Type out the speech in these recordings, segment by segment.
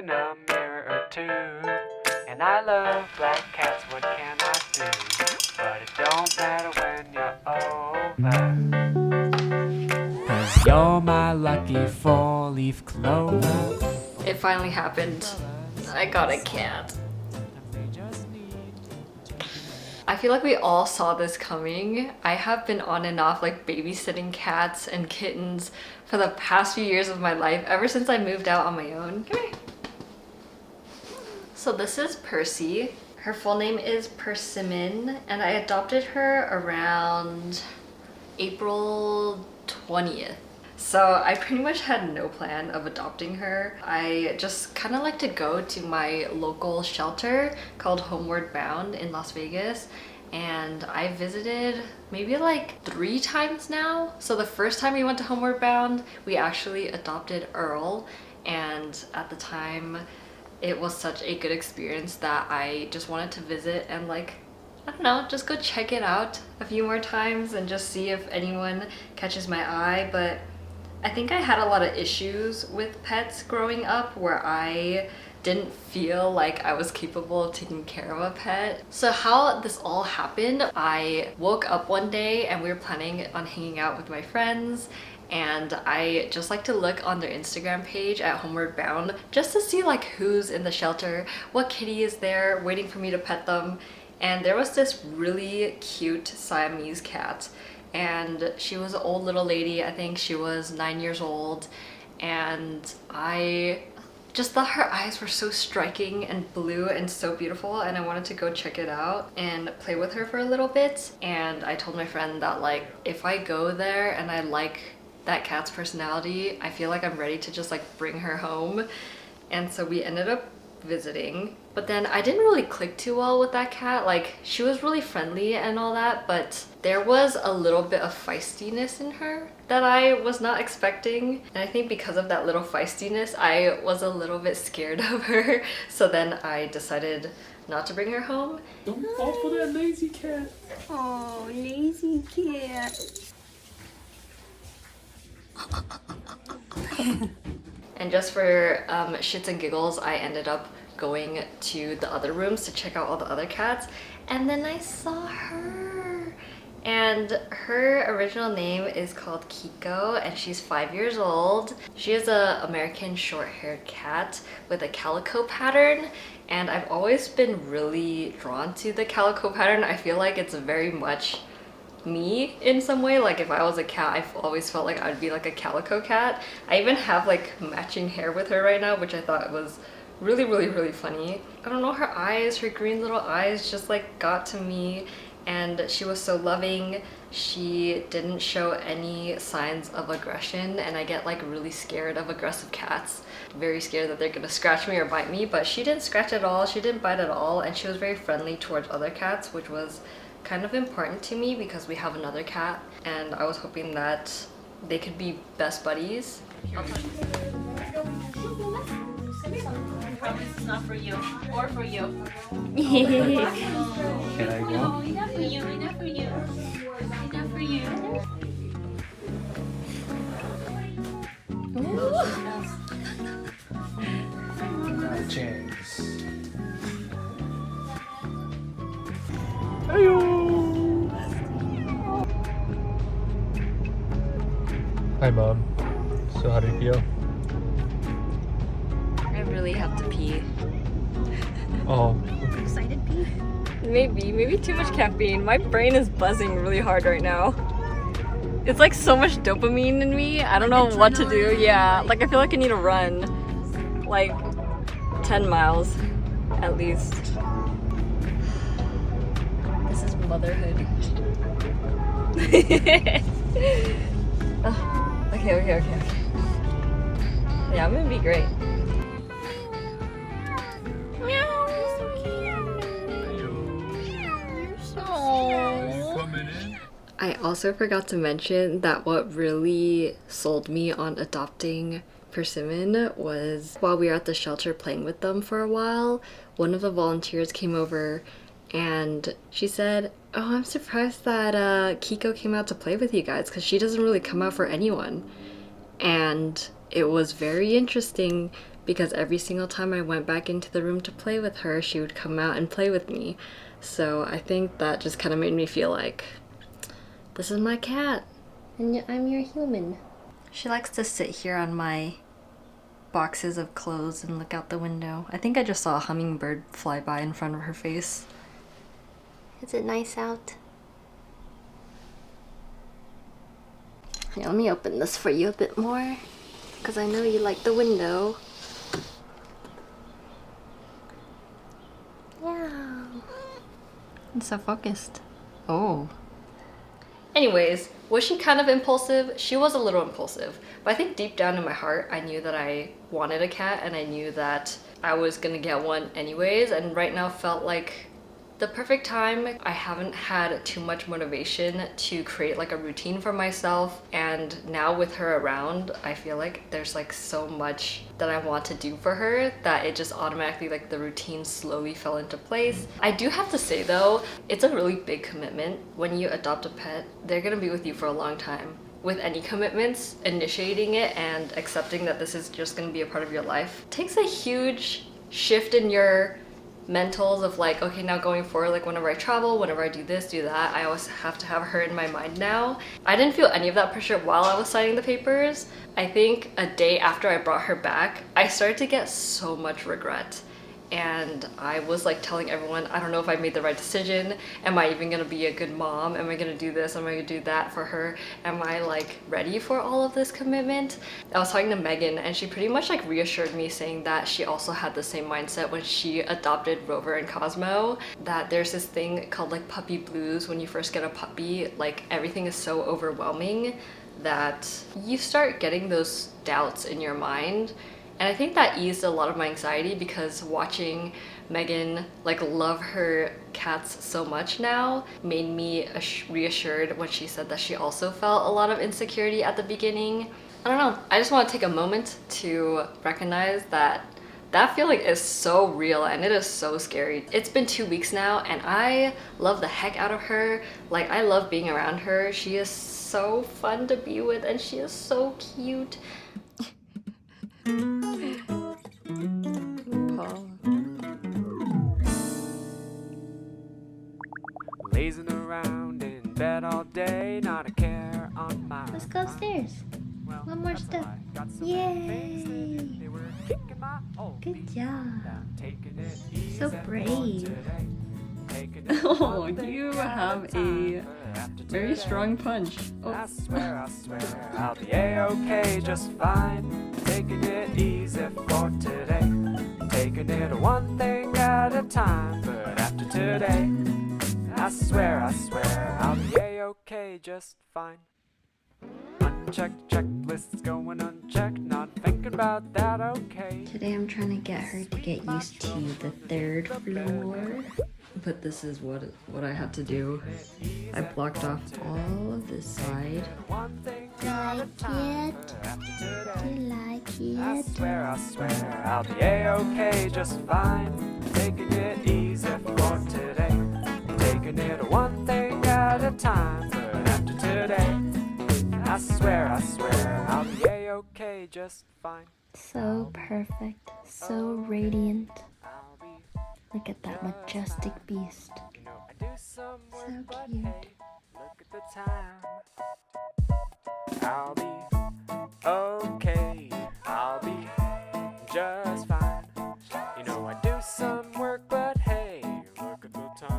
in a mirror or two. And I love black cats, what can I do? But it don't matter when you're over, 'cause you're my lucky four-leaf clover. It finally happened. I got a cat. I feel like we all saw this coming. I have been on and off like babysitting cats and kittens for the past few years of my life, ever since I moved out on my own. Come here. So this is Percy. Her full name is Persimmon, and I adopted her around April 20th. So I pretty much had no plan of adopting her. I just kind of like to go to my local shelter called Homeward Bound in Las Vegas, and I visited maybe like 3 times now. So the first time we went to Homeward Bound, we actually adopted Earl, and at the time it was such a good experience that I just wanted to visit and like, I don't know, just go check it out a few more times and just see if anyone catches my eye. But I think I had a lot of issues with pets growing up where I didn't feel like I was capable of taking care of a pet. So how this all happened, I woke up one day and we were planning on hanging out with my friends, and I just like to look on their Instagram page at Homeward Bound just to see like who's in the shelter, what kitty is there waiting for me to pet them. And there was this really cute Siamese cat, and she was an old little lady. I think she was 9 years old, and I just thought her eyes were so striking and blue and so beautiful, and I wanted to go check it out and play with her for a little bit. And I told my friend that like, if I go there and I like that cat's personality, I feel like I'm ready to just like bring her home. And so we ended up visiting, but then I didn't really click too well with that cat. Like, she was really friendly and all that, but there was a little bit of feistiness in her that I was not expecting, and I think because of that little feistiness I was a little bit scared of her. So then I decided not to bring her home. Don't fall for that lazy cat. Oh, lazy cat. And just for shits and giggles, I ended up going to the other rooms to check out all the other cats, and then I saw her. And her original name is called Kiko, and she's 5 years old. She is a American short-haired cat with a calico pattern, and I've always been really drawn to the calico pattern. I feel like it's very much me in some way. Like, if I was a cat, I've always felt like I'd be like a calico cat. I even have like matching hair with her right now, which I thought was really funny. I don't know, her eyes, her green little eyes just like got to me, and she was so loving. She didn't show any signs of aggression, and I get like really scared of aggressive cats. Very scared that they're gonna scratch me or bite me, but she didn't scratch at all, she didn't bite at all, and she was very friendly towards other cats, which was kind of important to me because we have another cat, and I was hoping that they could be best buddies. I promise it's not for you or for you. Can I go? Enough for you, enough for you. Enough for you. No chance. Hi, Mom. So how do you feel? I really have to pee. Oh. Excited pee? Maybe too much caffeine. My brain is buzzing really hard right now. It's like so much dopamine in me. I don't know what to do. Yeah, like I feel like I need to run like 10 miles at least. This is motherhood. Okay. Yeah, I'm gonna be great. I also forgot to mention that what really sold me on adopting Persimmon was while we were at the shelter playing with them for a while, one of the volunteers came over and she said, "Oh, I'm surprised that Kiko came out to play with you guys because she doesn't really come out for anyone." And it was very interesting because every single time I went back into the room to play with her, she would come out and play with me. So I think that just kind of made me feel like, this is my cat and I'm your human. She likes to sit here on my boxes of clothes and look out the window. I think I just saw a hummingbird fly by in front of her face. Is it nice out? Here, let me open this for you a bit more, because I know you like the window. Yeah. It's so focused. Oh. Anyways, was she kind of impulsive? She was a little impulsive, but I think deep down in my heart, I knew that I wanted a cat and I knew that I was gonna get one anyways, and right now felt like the perfect time. I haven't had too much motivation to create like a routine for myself, and now with her around, I feel like there's like so much that I want to do for her that it just automatically, like, the routine slowly fell into place. I do have to say though, it's a really big commitment. When you adopt a pet, they're gonna be with you for a long time. With any commitments, initiating it and accepting that this is just gonna be a part of your life takes a huge shift in your mentals of like, okay, now going forward, like whenever I travel, whenever I do this, do that, I always have to have her in my mind now. I didn't feel any of that pressure while I was signing the papers. I think a day after I brought her back, I started to get so much regret. And I was like telling everyone, I don't know if I made the right decision. Am I even gonna be a good mom? Am I gonna do this? Am I gonna do that for her? Am I like ready for all of this commitment? I was talking to Megan and she pretty much like reassured me, saying that she also had the same mindset when she adopted Rover and Cosmo, that there's this thing called like puppy blues. When you first get a puppy, like everything is so overwhelming that you start getting those doubts in your mind. And I think that eased a lot of my anxiety, because watching Megan like love her cats so much now made me reassured when she said that she also felt a lot of insecurity at the beginning. I don't know, I just want to take a moment to recognize that that feeling is so real and it is so scary. It's been 2 weeks now and I love the heck out of her. Like, I love being around her. She is so fun to be with and she is so cute. Lazing around in bed all day, not a care on my Let's go upstairs. Well, One more that's a step. lie. Got so Yay. many things that they were kicking my old Good feet job. down, taking it easy So for brave. today, taking it Oh, one thing you at have time a for after very today. strong punch. I swear, I'll be a-okay just fine. Taking it easy for today. Taking it one thing at a time. But after today, I swear, I'll be a-okay just fine. Unchecked checklists going unchecked. Not thinking about that, okay. Today I'm trying to get her to get used to the 3rd floor. But this is what I had to do. I blocked off all of this side. One thing Like it? after today. Do you like I it? swear, I'll be a-okay just fine. Taking it easy for today. Taking it one thing at a time. But after today, I swear, I'll be a-okay just fine. So perfect. So radiant. I'll be, Look at that majestic beast. you know, I do some work, So but cute. hey, look at the time. I'll be okay. I'll be just fine. You know, I do some work, but hey, look at the time.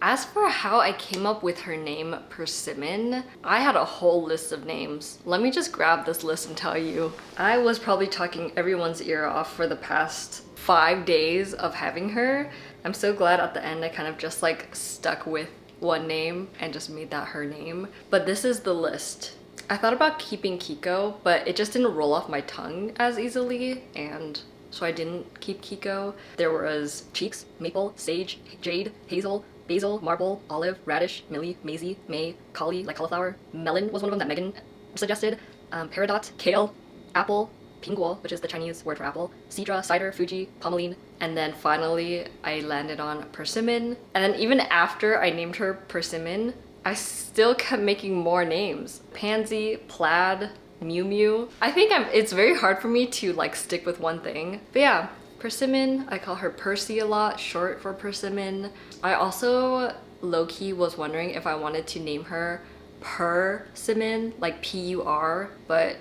As for how I came up with her name, Persimmon, I had a whole list of names. Let me just grab this list and tell you. I was probably talking everyone's ear off for the past 5 days of having her. I'm so glad at the end I kind of just like stuck with one name and just made that her name. But this is the list. I thought about keeping Kiko, but it just didn't roll off my tongue as easily, and so I didn't keep Kiko. There was Cheeks, Maple, Sage, Jade, Hazel, Basil, Marble, Olive, Radish, Millie, Maisie, May, Collie, like cauliflower. Melon was one of them that Megan suggested. Peridot, Kale, Apple, Pinguo, which is the Chinese word for apple, Cedra, Cider, Fuji, Pommeline, and then finally I landed on Persimmon. And then even after I named her Persimmon, I still kept making more names. Pansy, Plaid, Mew Mew. I think it's very hard for me to like stick with one thing. But yeah, Persimmon, I call her Percy a lot, short for Persimmon. I also low-key was wondering if I wanted to name her Persimmon, like P-U-R, but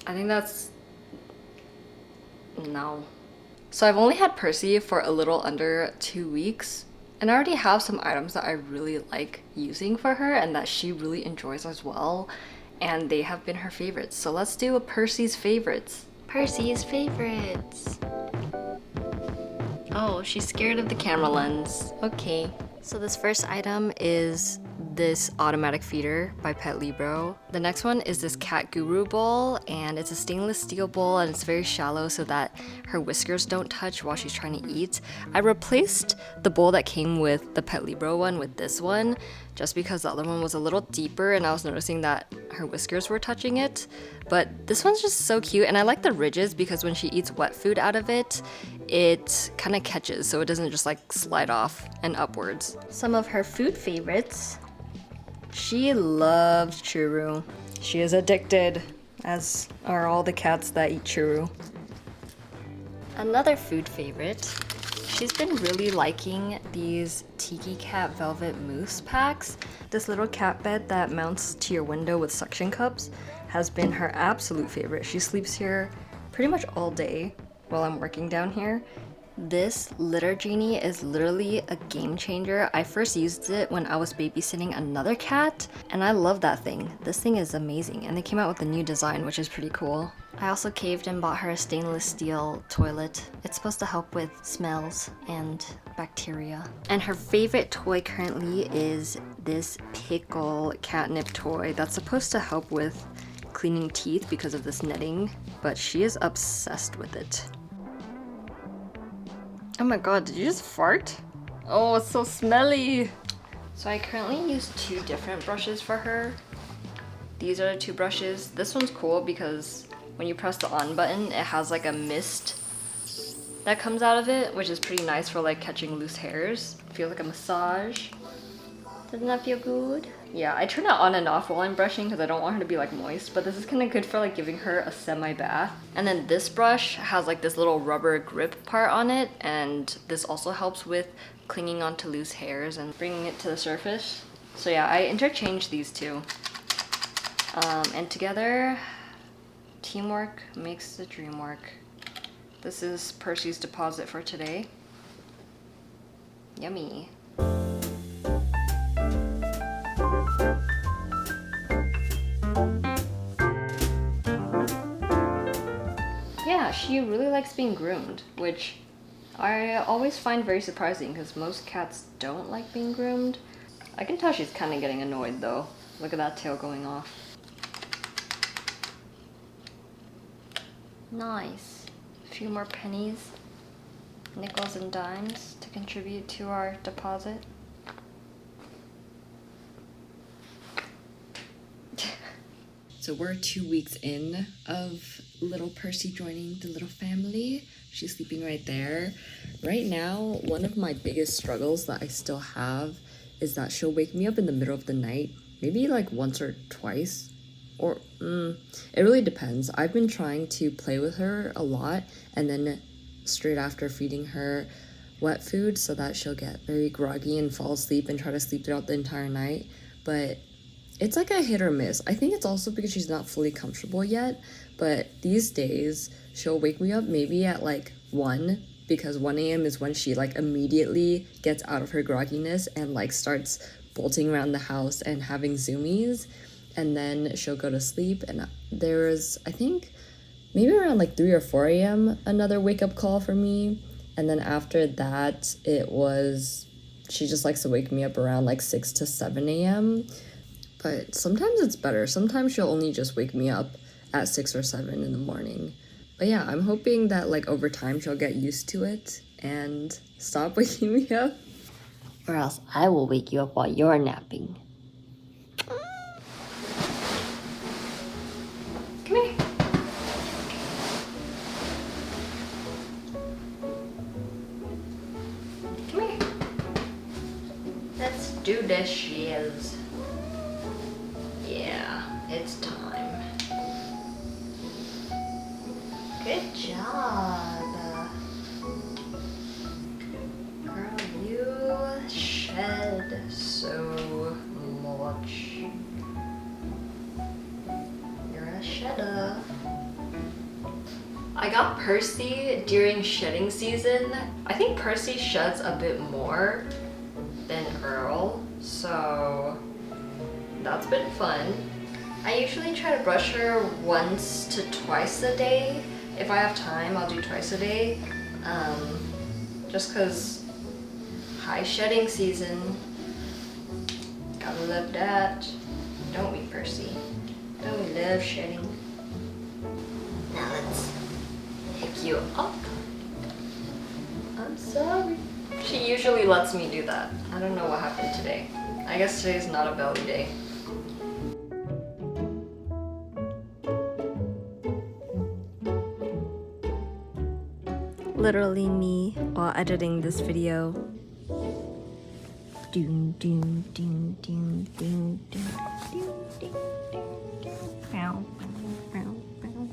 I think that's... no. So I've only had Percy for a little under 2 weeks, and I already have some items that I really like using for her and that she really enjoys as well, and they have been her favorites. So let's do a Percy's favorites. Percy's favorites. Oh, she's scared of the camera lens. Okay. So this first item is this automatic feeder by Petlibro. The next one is this CatGuru Bowl, and it's a stainless steel bowl and it's very shallow so that her whiskers don't touch while she's trying to eat. I replaced the bowl that came with the Petlibro one with this one just because the other one was a little deeper and I was noticing that her whiskers were touching it. But this one's just so cute, and I like the ridges because when she eats wet food out of it, it kind of catches so it doesn't just like slide off and upwards. Some of her food favorites. She loves Churu. She is addicted, as are all the cats that eat Churu. Another food favorite. She's been really liking these Tiki Cat Velvet Mousse packs. This little cat bed that mounts to your window with suction cups has been her absolute favorite. She sleeps here pretty much all day while I'm working down here. This litter genie is literally a game changer. I first used it when I was babysitting another cat, and I love that thing. This thing is amazing, and they came out with a new design, which is pretty cool. I also caved and bought her a stainless steel toilet. It's supposed to help with smells and bacteria. And her favorite toy currently is this pickle catnip toy that's supposed to help with cleaning teeth because of this netting, but she is obsessed with it. Oh my god, did you just fart? Oh, it's so smelly. So I currently use 2 different brushes for her. These are the 2 brushes. This one's cool because when you press the on button, it has like a mist that comes out of it, which is pretty nice for like catching loose hairs. Feels like a massage. Doesn't that feel good? Yeah, I turn it on and off while I'm brushing because I don't want her to be like moist, but this is kind of good for like giving her a semi-bath. And then this brush has like this little rubber grip part on it, and this also helps with clinging onto loose hairs and bringing it to the surface. So yeah, I interchange these 2. And together, teamwork makes the dream work. This is Percy's deposit for today. Yummy. Yeah, she really likes being groomed, which I always find very surprising because most cats don't like being groomed. I can tell she's kind of getting annoyed though. Look at that tail going off. Nice. A few more pennies, nickels and dimes to contribute to our deposit. So we're 2 weeks in of little Percy joining the little family. She's sleeping right there. Right now, one of my biggest struggles that I still have is that she'll wake me up in the middle of the night, maybe like once or twice, or it really depends. I've been trying to play with her a lot and then straight after feeding her wet food so that she'll get very groggy and fall asleep and try to sleep throughout the entire night. But it's like a hit or miss. I think it's also because she's not fully comfortable yet, but these days she'll wake me up maybe at like 1, because 1 a.m. is when she like immediately gets out of her grogginess and like starts bolting around the house and having zoomies, and then she'll go to sleep. And there was, I think, maybe around like 3 or 4 a.m. another wake-up call for me, and then after that she just likes to wake me up around like 6 to 7 a.m. But sometimes it's better. Sometimes she'll only just wake me up at 6 or 7 in the morning. But yeah, I'm hoping that like over time she'll get used to it and stop waking me up. Or else I will wake you up while you're napping. Come here. Come here. Let's do dishes. Yeah, it's Good job. Girl, you shed so much. You're a shedder. I got Percy during shedding season. I think Percy sheds a bit more than Earl, so that's been fun. I usually try to brush her once to twice a day. If I have time, I'll do twice a day. Just cause high shedding season. Gotta love that. Don't we, Percy? Don't we love shedding? Now let's pick you up. I'm sorry. She usually lets me do that. I don't know what happened today. I guess today's not a belly day. Literally me while editing this video. Doom, doom, doom, doom, doom, doom, doom, doom, doom.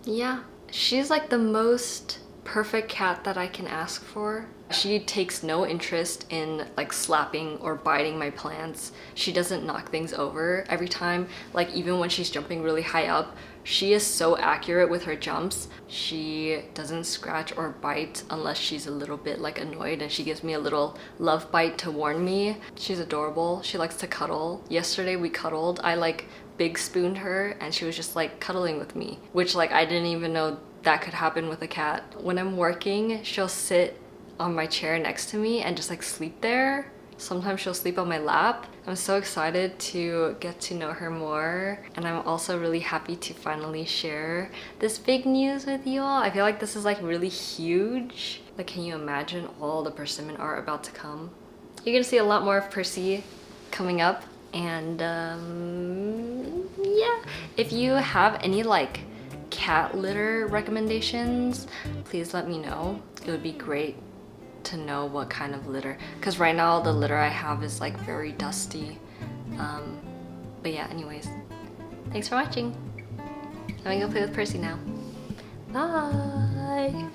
Yeah, she's like the most perfect cat that I can ask for. She takes no interest in like slapping or biting my plants. She doesn't knock things over every time. Like even when she's jumping really high up, she is so accurate with her jumps. She doesn't scratch or bite unless she's a little bit like annoyed, and she gives me a little love bite to warn me. She's adorable. She likes to cuddle. Yesterday we cuddled. I like big spooned her and she was just like cuddling with me, which like I didn't even know that could happen with a cat. When I'm working, she'll sit on my chair next to me and just like sleep there. Sometimes she'll sleep on my lap. I'm so excited to get to know her more, and I'm also really happy to finally share this big news with you all. I feel like this is like really huge. Like, can you imagine all the Persimmon are about to come? You're gonna see a lot more of Percy coming up, and yeah. If you have any like cat litter recommendations, please let me know. It would be great to know what kind of litter, because right now the litter I have is like very dusty. But yeah, anyways, thanks for watching. I'm gonna go play with Percy now. Bye.